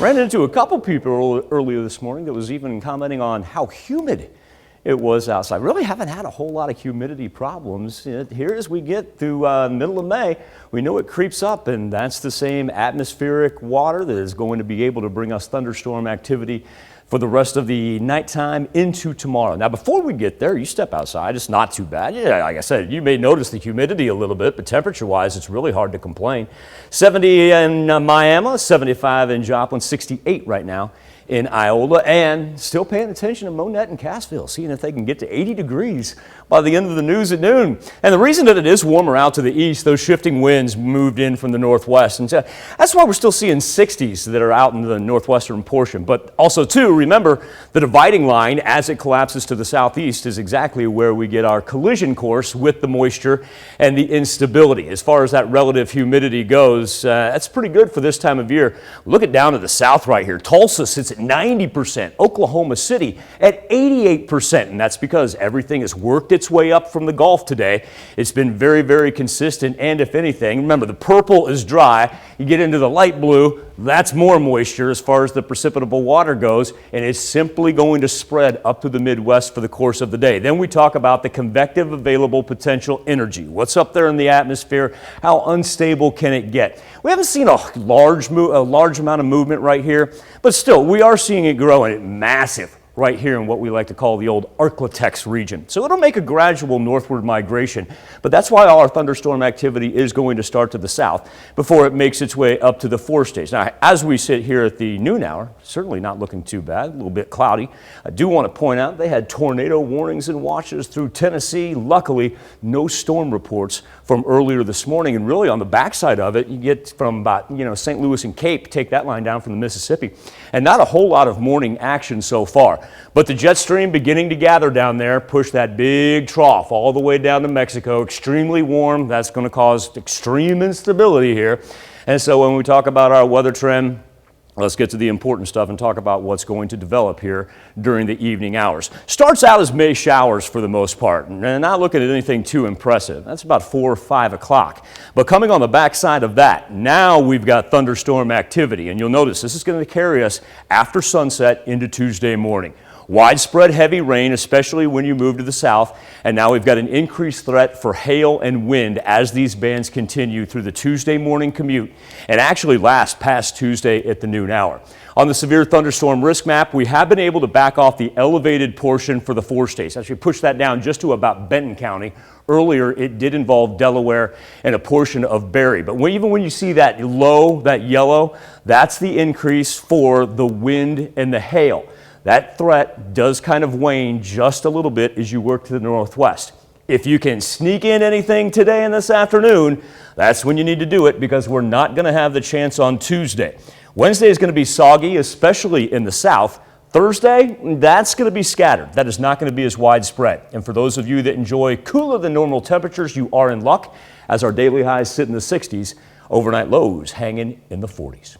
Ran into a couple people earlier this morning that was even commenting on how humid it was outside. Really haven't had a whole lot of humidity problems here as we get through middle of May. We know it creeps up, and that's the same atmospheric water that is going to be able to bring us thunderstorm activity for the rest of the nighttime into tomorrow. Now, before we get there, you step outside, it's not too bad. Yeah, like I said, you may notice the humidity a little bit, but temperature-wise, it's really hard to complain. 70 in Miami, 75 in Joplin, 68 right now in Iola, and still paying attention to Monette and Cassville, seeing if they can get to 80 degrees by the end of the news at noon. And the reason that it is warmer out to the east, those shifting winds moved in from the northwest, and so that's why we're still seeing 60s that are out in the northwestern portion. But also, too, remember the dividing line as it collapses to the southeast is exactly where we get our collision course with the moisture and the instability. As far as that relative humidity goes, that's pretty good for this time of year. Look at down to the south right here. Tulsa sits at 90%, Oklahoma City at 88%, and that's because everything has worked its way up from the Gulf today. It's been very, very consistent, and if anything, remember the purple is dry. You get into the light blue, that's more moisture as far as the precipitable water goes, and it's simply going to spread up to the Midwest for the course of the day. Then we talk about the convective available potential energy. What's up there in the atmosphere? How unstable can it get? We haven't seen a large amount of movement right here, but still, we are seeing it growing massive right here in what we like to call the old Arklatex region. So it'll make a gradual northward migration, but that's why all our thunderstorm activity is going to start to the south before it makes its way up to the forestays. Now, as we sit here at the noon hour, certainly not looking too bad, a little bit cloudy. I do want to point out they had tornado warnings and watches through Tennessee. Luckily, no storm reports from earlier this morning, and really on the backside of it, you get from about, St. Louis and Cape, take that line down from the Mississippi, and not a whole lot of morning action so far. But the jet stream beginning to gather down there, push that big trough all the way down to Mexico, extremely warm. That's going to cause extreme instability here. And so when we talk about our weather trend, let's get to the important stuff and talk about what's going to develop here during the evening hours. Starts out as May showers for the most part, and not looking at anything too impressive. That's about 4 or 5 o'clock. But coming on the backside of that, now we've got thunderstorm activity, and you'll notice this is going to carry us after sunset into Tuesday morning. Widespread heavy rain, especially when you move to the south, and now we've got an increased threat for hail and wind as these bands continue through the Tuesday morning commute and actually last past Tuesday at the noon hour. On the severe thunderstorm risk map, we have been able to back off the elevated portion for the 4 states. Actually push that down just to about Benton County. Earlier, it did involve Delaware and a portion of Berry. But even when you see that low, that yellow, that's the increase for the wind and the hail. That threat does kind of wane just a little bit as you work to the northwest. If you can sneak in anything today and this afternoon, that's when you need to do it, because we're not going to have the chance on Tuesday. Wednesday is going to be soggy, especially in the south. Thursday, that's going to be scattered. That is not going to be as widespread. And for those of you that enjoy cooler than normal temperatures, you are in luck, as our daily highs sit in the 60s, overnight lows hanging in the 40s.